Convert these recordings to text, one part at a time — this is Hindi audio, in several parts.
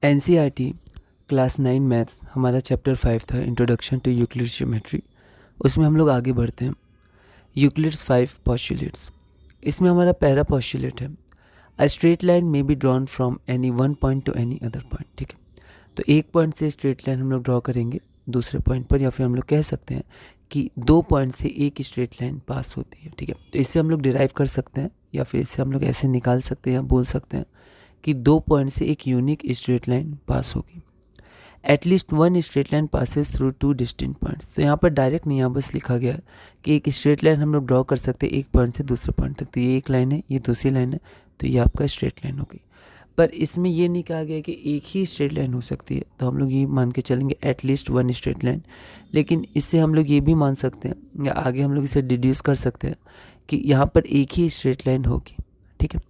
एनसीईआरटी क्लास 9 मैथ्स हमारा चैप्टर 5 था, इंट्रोडक्शन टू यूक्लिड्स ज्योमेट्री। उसमें हम लोग आगे बढ़ते हैं। Euclid's 5 postulates. इसमें हमारा पहला पोस्टुलेट है, अ straight line may be drawn from any one point two any other point. ठीक है, तो एक पॉइंट से स्ट्रेट लाइन हम लोग ड्रॉ करेंगे दूसरे पॉइंट पर, या फिर हम लोग कह सकते हैं कि दो पॉइंट से एक स्ट्रेट लाइन पास होती है। ठीक है, तो इससे हम लोग डिराइव कर सकते हैं, या फिर इससे हम लोग ऐसे निकाल सकते हैं या बोल सकते हैं कि दो पॉइंट से एक यूनिक स्ट्रेट लाइन पास होगी। At least one straight line passes through to distinct points. तो यहाँ पर डायरेक्ट नहीं, यहाँ बस लिखा गया है कि एक स्ट्रेट लाइन हम लोग ड्रॉ कर सकते हैं एक पॉइंट से दूसरे पॉइंट तक। तो ये एक लाइन है, ये दूसरी लाइन है, तो ये आपका स्ट्रेट लाइन हो गई। पर इसमें ये नहीं कहा गया कि एक ही स्ट्रेट लाइन हो सकती है, तो हम लोग ये मान के चलेंगे एटलीस्ट वन स्ट्रेट लाइन। लेकिन इससे हम लोग ये भी मान सकते हैं, या आगे हम लोग इसे डिड्यूस कर सकते हैं कि यहाँ पर एक ही स्ट्रेट लाइन होगी। ठीक है,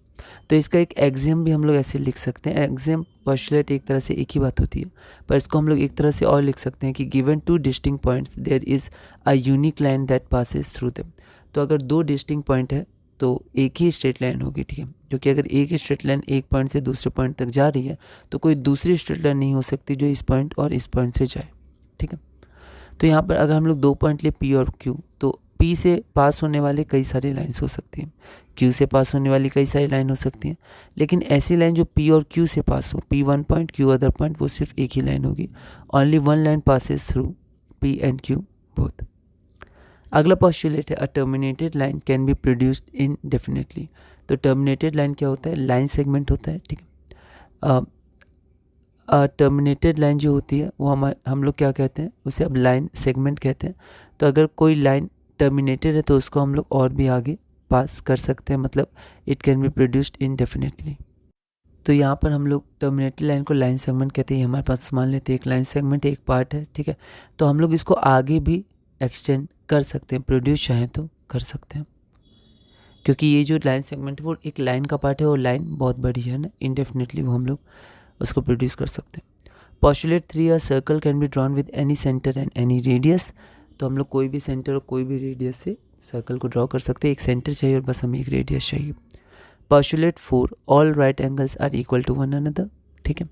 तो इसका एक एग्जाम भी हम लोग ऐसे लिख सकते हैं। एग्जाम पोस्टुलेट एक तरह से एक ही बात होती है, पर इसको हम लोग एक तरह से और लिख सकते हैं कि given two distinct points there is a unique line that passes through them. तो अगर दो डिस्टिंक्ट पॉइंट है तो एक ही स्ट्रेट लाइन होगी। ठीक है, क्योंकि अगर एक ही स्ट्रेट लाइन एक पॉइंट से दूसरे पॉइंट तक जा रही है तो कोई दूसरी स्ट्रेट लाइन नहीं हो सकती जो इस पॉइंट और इस पॉइंट से जाए। ठीक है, तो यहाँ पर अगर हम लोग दो पॉइंट ले पी और क्यू, तो पी से पास होने वाले कई सारी लाइन्स हो सकती हैं, क्यू से पास होने वाली कई सारी लाइन हो सकती हैं, लेकिन ऐसी लाइन जो पी और क्यू से पास हो, P one point Q other point, वो सिर्फ एक ही लाइन होगी। Only one line passes through P and Q both. अगला पोस्टुलेट है, a terminated line can be produced indefinitely. तो टर्मिनेटेड लाइन क्या होता है? लाइन सेगमेंट होता है। ठीक है, टर्मिनेटेड लाइन जो होती है वो हम लोग क्या कहते हैं? उसे अब लाइन सेगमेंट कहते हैं। तो अगर कोई लाइन टर्मिनेटेड है तो उसको हम लोग और भी आगे पास कर सकते हैं, मतलब it can be produced indefinitely. तो यहाँ पर हम लोग टर्मिनेटेड लाइन को लाइन सेगमेंट कहते हैं। हमारे पास मान लेते हैं एक लाइन सेगमेंट एक पार्ट है। ठीक है, तो हम लोग इसको आगे भी एक्सटेंड कर सकते हैं, प्रोड्यूस चाहें तो कर सकते हैं, क्योंकि ये जो लाइन सेगमेंट है वो एक लाइन का पार्ट है और लाइन बहुत बड़ी है ना, इनडेफिनेटली वो हम लोग उसको प्रोड्यूस कर सकते हैं। Postulate 3, a circle can be drawn with any centre and any radius. तो हम लोग कोई भी सेंटर और कोई भी रेडियस से सर्कल को ड्रॉ कर सकते हैं। एक सेंटर चाहिए और बस हमें एक रेडियस चाहिए। Postulate 4, all right angles are equal to one another. ठीक है,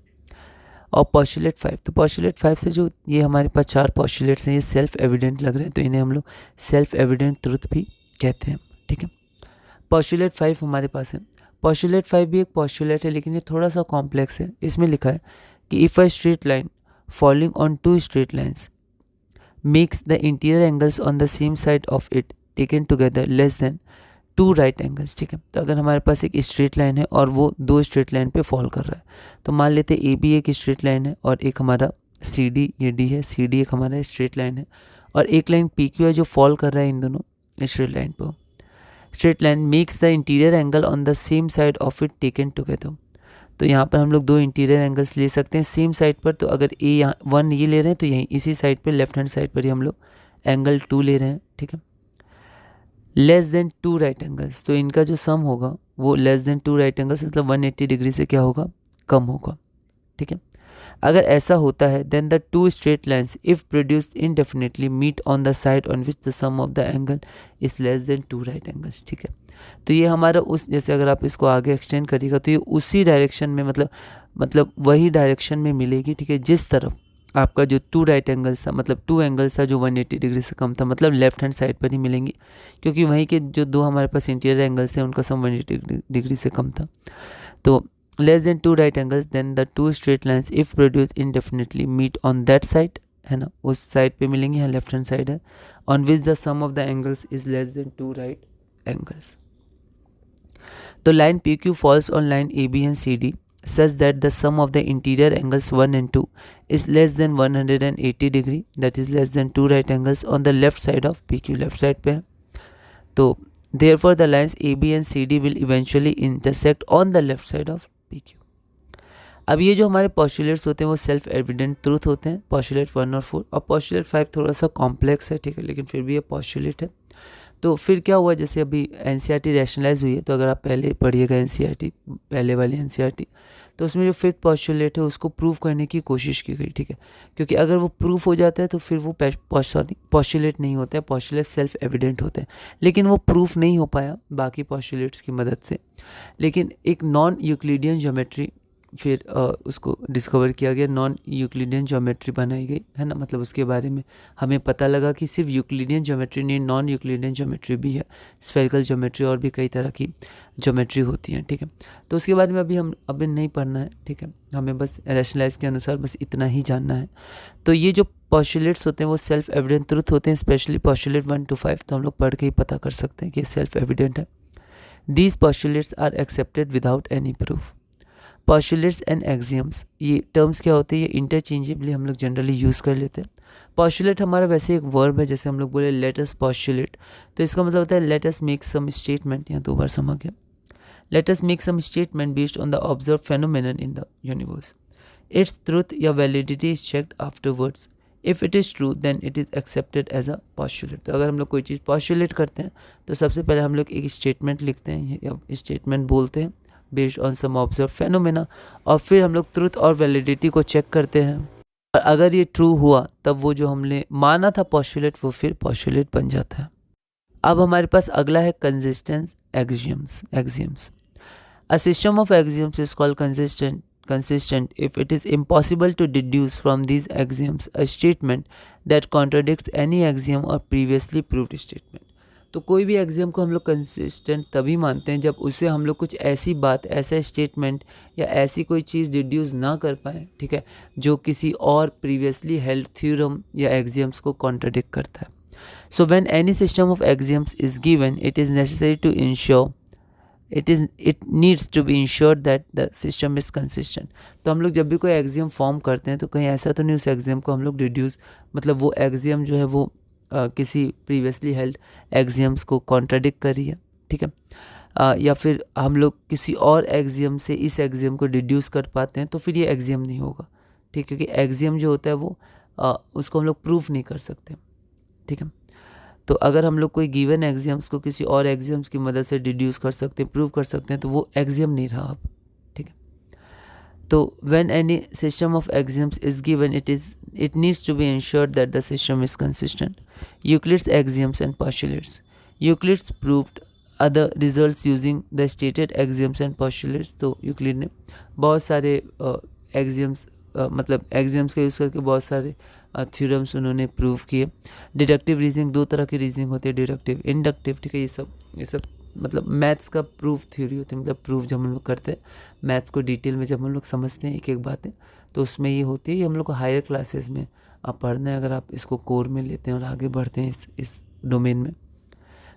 और पोस्टुलेट 5, तो पोस्टुलेट 5 से जो ये हमारे पास चार पोस्टुलेट्स हैं ये सेल्फ एविडेंट लग रहे हैं, तो इन्हें हम लोग सेल्फ एविडेंट ट्रुथ भी कहते हैं। ठीक है, पोस्टुलेट 5 हमारे पास है। पोस्टुलेट 5 भी एक पोस्टुलेट है, लेकिन ये थोड़ा सा कॉम्प्लेक्स है। इसमें लिखा है कि if a straight line following on two straight lines makes the interior angles on the same side of it taken together less than two right angles. ठीक है, तो अगर हमारे पास एक स्ट्रेट लाइन है और वो दो स्ट्रेट लाइन पे फॉल कर रहा है, तो मान लेते ए बी एक स्ट्रेट लाइन है और एक हमारा सी डी, ये डी है, सी डी एक हमारा स्ट्रेट लाइन है, और एक लाइन पी क्यू है जो फॉल कर रहा है इन दोनों स्ट्रेट लाइन पर। Straight line makes the interior angle on the same side of it taken together. तो यहाँ पर हम लोग दो इंटीरियर एंगल्स ले सकते हैं सेम साइड पर। तो अगर ए यहाँ वन ये ले रहे हैं तो यहीं इसी साइड पर लेफ्ट हैंड साइड पर ही हम लोग एंगल 2 ले रहे हैं। ठीक है, less than two right angles, तो इनका जो सम होगा वो less than two right angles मतलब 180 डिग्री से क्या होगा? कम होगा। ठीक है, अगर ऐसा होता है then the two straight lines if produced indefinitely meet on the side on which the sum of the angle is less than two right angles. ठीक है, तो ये हमारा उस, जैसे अगर आप इसको आगे एक्सटेंड करिएगा तो ये उसी डायरेक्शन में मतलब वही डायरेक्शन में मिलेगी। ठीक है, जिस तरफ आपका जो टू राइट एंगल्स था, मतलब टू एंगल्स था जो 180 डिग्री से कम था, मतलब लेफ्ट हैंड साइड पर ही मिलेंगी, क्योंकि वहीं के जो दो हमारे पास इंटीरियर एंगल्स थे उनका सम 180 डिग्री से कम था। तो less than two right angles then the two straight lines if produce indefinitely meet on that side, है ना, उस साइड पे मिलेंगे, यहाँ लेफ्ट हैंड साइड है, on which the sum of the angles is less than two right angles. तो line P Q falls on line A B and C D such that the sum of the interior angles 1 and 2 is less than 180 degree, that is less than two right angles on the left side of PQ, left side पे है। तो therefore the lines AB and CD will eventually intersect on the left side of PQ। अब ये जो हमारे पोस्टुलेट्स होते हैं वो सेल्फ एविडेंट ट्रूथ होते हैं, पोस्टुलेट 1 और 4। और पोस्टुलेट 5 थोड़ा सा कॉम्प्लेक्स है। ठीक है, लेकिन फिर भी ये पोस्टुलेट है। तो फिर क्या हुआ, जैसे अभी एनसीईआरटी रैशनलाइज हुई है, तो अगर आप पहले पढ़िएगा एनसीईआरटी, पहले वाली एनसीईआरटी, तो उसमें जो फिफ्थ पोस्टुलेट है उसको प्रूव करने की कोशिश की गई। ठीक है, क्योंकि अगर वो प्रूफ हो जाता है तो फिर वो पोस्टुलेट नहीं होता है, पोस्टुलेट सेल्फ एविडेंट होते हैं, लेकिन वो प्रूफ नहीं हो पाया बाकी पोस्टुलेट्स की मदद से। लेकिन एक नॉन यूक्लिडियन ज्योमेट्री फिर उसको डिस्कवर किया गया, नॉन यूक्लिडियन ज्योमेट्री बनाई गई है ना, मतलब उसके बारे में हमें पता लगा कि सिर्फ यूक्लिडियन ज्योमेट्री नहीं, नॉन यूक्लिडियन ज्योमेट्री भी है, स्फेरिकल ज्योमेट्री और भी कई तरह की ज्योमेट्री होती हैं, ठीक है। तो उसके बारे में अभी नहीं पढ़ना है, ठीक है, हमें बस रैशनलाइज के अनुसार बस इतना ही जानना है। तो ये जो पॉस्टुलेट्स होते हैं वो सेल्फ एविडेंट ट्रुथ होते हैं, स्पेशली पॉस्टुलेट 1 to 5, तो हम लोग पढ़ के ही पता कर सकते हैं कि सेल्फ एविडेंट है। These postulates are accepted without any proof. Postulates and axioms, ये टर्म्स क्या होते हैं, ये इंटरचेंजेबली हम लोग जनरली यूज़ कर लेते हैं। पॉस्टुलेट हमारा वैसे एक वर्ब है, जैसे हम लोग बोले लेट अस पॉस्टुलेट, तो इसका मतलब होता है let us make some statement, यहाँ 2 बार समा गया। Let us make some statement based on the observe phenomenon in the universe, it's truth या validity is checked afterwards, if it is true then it is accepted as a postulate. तो अगर हम लोग कोई चीज़ पॉस्टुलेट करते हैं तो सबसे पहले हम लोग एक स्टेटमेंट लिखते हैं या स्टेटमेंट बोलते हैं based on some observe phenomena, और फिर हम लोग ट्रूथ और वैलिडिटी को चेक करते हैं, और अगर ये ट्रू हुआ तब वो जो हमने माना था पॉस्टुलेट वो फिर पॉस्टुलेट बन जाता है। अब हमारे पास अगला है consistence axioms. A system of axioms is called consistent if it is impossible to deduce from these axioms a statement that contradicts any axiom or previously proved statement। तो कोई भी एग्जाम को हम लोग कंसिस्टेंट तभी मानते हैं जब उससे हम लोग कुछ ऐसी बात, ऐसा स्टेटमेंट या ऐसी कोई चीज़ डिड्यूस ना कर पाए, ठीक है, जो किसी और प्रीवियसली हेल्ड थ्योरम या एग्जाम्स को कॉन्ट्राडिक्ट करता है। So when any system of exams is given it is necessary to ensure it needs to be ensured that the system is consistent। तो हम लोग जब भी कोई एग्जाम फॉर्म करते हैं तो कहीं ऐसा तो नहीं उस एग्जाम को हम लोग डिड्यूस, मतलब वो एग्जाम जो है वो किसी प्रीवियसली हेल्ड एग्जाम्स को कॉन्ट्राडिक्ट कर रही है, ठीक है, या फिर हम लोग किसी और एग्जाम से इस एग्जाम को डिड्यूस कर पाते हैं तो फिर ये एग्जाम नहीं होगा, ठीक है, क्योंकि एग्जाम जो होता है वो उसको हम लोग प्रूफ नहीं कर सकते, ठीक है। तो अगर हम लोग कोई गिवन एग्जाम्स को किसी और एग्जाम्स की मदद से डिड्यूस कर सकते हैं, प्रूव कर सकते हैं, तो वो एग्जाम नहीं रहा अब, ठीक है। तो when any system of exams is given it needs to be ensured that the system is consistent. Euclid's axioms and postulates, Euclid's proved other results using the stated axioms and postulates. तो यूक्लिड ने बहुत सारे एग्जाम्स मतलब एग्जाम्स का यूज़ करके बहुत सारे थ्योरम्स उन्होंने प्रूव किए। डिडक्टिव रीजनिंग, 2 तरह की रीजनिंग होती है, डिडक्टिव, इंडक्टिव, ठीक है। ये सब मतलब मैथ्स का प्रूफ थ्योरी होती है, मतलब प्रूफ जब हम लोग करते हैं मैथ्स को डिटेल में, जब हम लोग समझते हैं एक एक बातें, तो उसमें ये होती है। ये हम लोग को हायर क्लासेस में आप पढ़ना है, अगर आप इसको कोर में लेते हैं और आगे बढ़ते हैं इस डोमेन में।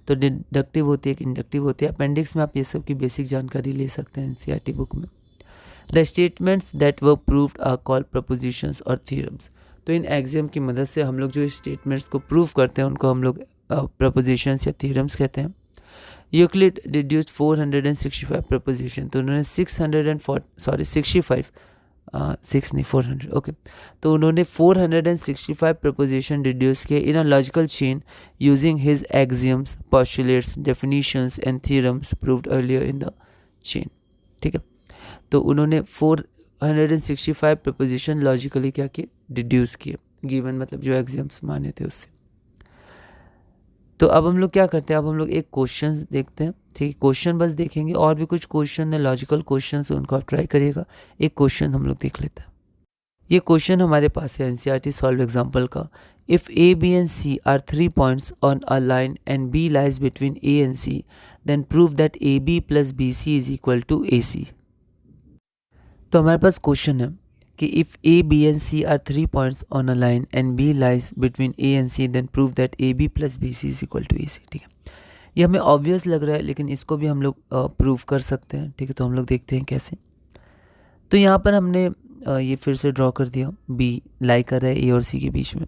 तो डिडक्टिव होती है, एक इंडक्टिव होती है। अपेंडिक्स में आप ये सब की बेसिक जानकारी ले सकते हैं एनसीईआरटी बुक में। The statements that were proved are called propositions और थ्योरम्स। तो इन एग्जाम की मदद से हम लोग जो स्टेटमेंट्स को प्रूव करते हैं उनको हम लोग प्रपोजिशंस या थ्योरम्स कहते हैं। यूक्लिड डिड्यूस्ड 465 प्रपोजिशन, तो उन्होंने 400 ओके, तो उन्होंने 465 प्रपोजिशन डिड्यूस किए in a logical chain using his axioms, postulates, definitions and theorems proved earlier in the chain, ठीक है। तो उन्होंने 465 प्रपोजिशन लॉजिकली क्या किए, डिड्यूस किए, गिवन मतलब जो एग्जाम्स माने थे उससे। तो अब हम लोग क्या करते हैं, अब हम लोग एक क्वेश्चन देखते हैं, ठीक है। क्वेश्चन बस देखेंगे, और भी कुछ क्वेश्चन है लॉजिकल क्वेश्चन, उनको आप ट्राई करिएगा। एक क्वेश्चन हम लोग देख लेते हैं। ये क्वेश्चन हमारे पास है एनसीईआरटी सॉल्व एग्जाम्पल का। If A, B and C are 3 points on a line and B lies between A and C, then prove that A B plus B C is equal to A C. तो हमारे पास क्वेश्चन है कि if A, B and C are 3 points on a line and B lies between A and C, then prove that A B plus B C is equal to A सी, ठीक है। ये हमें ऑब्वियस लग रहा है, लेकिन इसको भी हम लोग प्रूव कर सकते हैं, ठीक है। तो हम लोग देखते हैं कैसे। तो यहाँ पर हमने ये फिर से ड्रॉ कर दिया, बी लाई कर रहा है ए और सी के बीच में।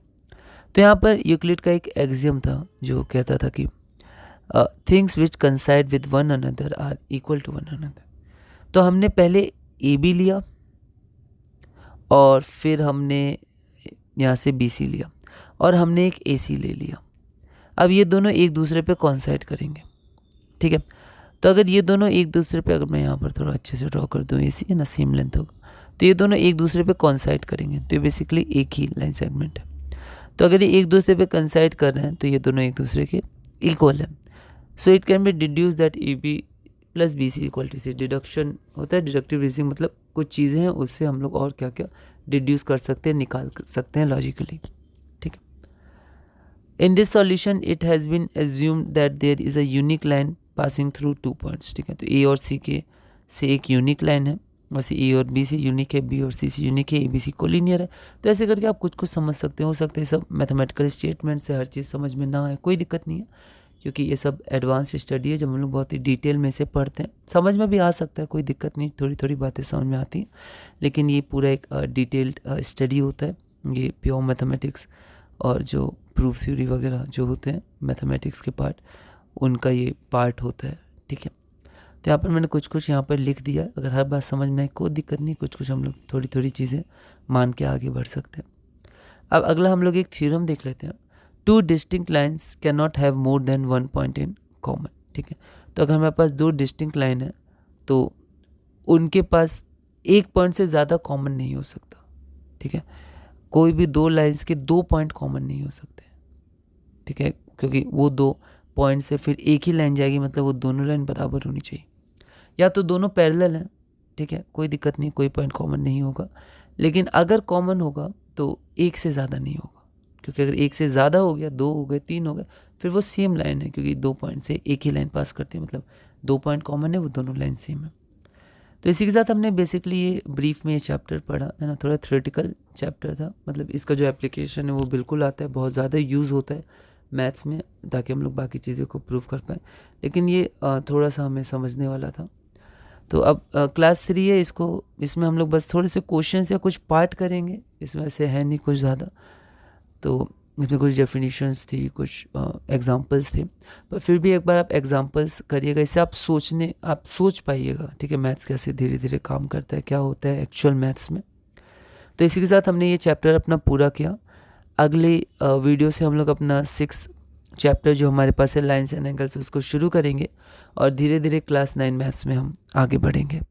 तो यहाँ पर यूक्लिड का एक एक्सियम था जो कहता था कि things which coincide with one another are equal to one another. तो हमने पहले ए बी लिया और फिर हमने यहाँ से बी सी लिया और हमने एक ए सी ले लिया। अब ये दोनों एक दूसरे पे कॉन्साइड करेंगे, ठीक है। तो अगर ये दोनों एक दूसरे पे, अगर मैं यहाँ पर थोड़ा अच्छे से ड्रॉ कर दूँ, ए सी है ना, सेम लेंथ होगा, तो ये दोनों एक दूसरे पे कॉन्साइड करेंगे। तो ये बेसिकली एक ही लाइन सेगमेंट है। तो अगर ये एक दूसरे पे कंसाइड कर रहे हैं तो ये दोनों एक दूसरे के इक्वल है। So it can be deduced that A B plus B C equal to C. Deduction होता है, डिडक्टिव रीजनिंग मतलब कुछ चीज़ें हैं उससे हम लोग और क्या क्या डिड्यूस कर सकते हैं, निकाल सकते हैं लॉजिकली, ठीक है। In this solution it has been assumed that there is a unique line passing through 2 points, ठीक है। तो ए और सी के से एक यूनिक लाइन है, वैसे ए और बी से यूनिक है, बी और सी से यूनिक है, ए बी सी कोलिनियर है। तो ऐसे करके आप कुछ कुछ समझ सकते हो सकता है सब मैथमेटिकल स्टेटमेंट से हर चीज़ समझ में ना आए, कोई दिक्कत नहीं है, क्योंकि ये सब एडवांस स्टडी है जब हम लोग बहुत ही डिटेल में से पढ़ते हैं, समझ में भी आ सकता है, कोई दिक्कत नहीं, थोड़ी थोड़ी बातें समझ में आती हैं, लेकिन ये पूरा एक डिटेल्ड स्टडी होता है, ये प्योर मैथमेटिक्स और जो प्रूफ थ्योरी वगैरह जो होते हैं मैथमेटिक्स के पार्ट, उनका ये पार्ट होता है, ठीक है। तो यहाँ पर मैंने कुछ कुछ यहाँ पर लिख दिया, अगर हर बात समझ में आए कोई दिक्कत नहीं, कुछ कुछ हम लोग थोड़ी थोड़ी चीज़ें मान के आगे बढ़ सकते हैं। अब अगला हम लोग एक थ्योरम देख लेते हैं, 2 distinct lines can not have more than 1 point in common, ठीक है। तो अगर हमारे पास 2 डिस्टिंक्ट लाइन है तो उनके पास एक पॉइंट से ज़्यादा कॉमन नहीं हो सकता, ठीक है। कोई भी 2 लाइन्स के 2 पॉइंट कॉमन नहीं हो सकते, ठीक है, क्योंकि वो 2 पॉइंट से फिर एक ही लाइन जाएगी, मतलब वो दोनों लाइन बराबर होनी चाहिए, या तो दोनों पैरेलल हैं, ठीक है, कोई दिक्कत नहीं, कोई पॉइंट कॉमन नहीं होगा, लेकिन अगर कॉमन होगा तो एक से ज़्यादा नहीं होगा, क्योंकि अगर एक से ज़्यादा हो गया, 2 हो गए, 3 हो गए, फिर वो सेम लाइन है, क्योंकि 2 पॉइंट से एक ही लाइन पास करती है, मतलब 2 पॉइंट कॉमन है, वो दोनों लाइन सेम है। तो इसी के साथ हमने बेसिकली ये ब्रीफ में ये चैप्टर पढ़ा है ना, थोड़ा थ्योरेटिकल चैप्टर था, मतलब इसका जो एप्लीकेशन है वो बिल्कुल आता है, बहुत ज़्यादा यूज़ होता है मैथ्स में, ताकि हम लोग बाकी चीज़ों को प्रूव कर पाएँ, लेकिन ये थोड़ा सा हमें समझने वाला था। तो अब क्लास 3 है, इसमें हम लोग बस थोड़े से क्वेश्चंस या कुछ पार्ट करेंगे, इसमें ऐसे है नहीं कुछ ज़्यादा, तो इसमें कुछ डेफिनेशंस थी, कुछ एग्जांपल्स थे, पर फिर भी एक बार आप एग्जांपल्स करिएगा, इससे आप सोच पाइएगा, ठीक है, मैथ्स कैसे धीरे धीरे काम करता है, क्या होता है एक्चुअल मैथ्स में। तो इसी के साथ हमने ये चैप्टर अपना पूरा किया। अगले वीडियो से हम लोग अपना 6th चैप्टर जो हमारे पास है लाइन्स एंड एंगल्स, उसको शुरू करेंगे और धीरे धीरे क्लास 9 मैथ्स में हम आगे बढ़ेंगे।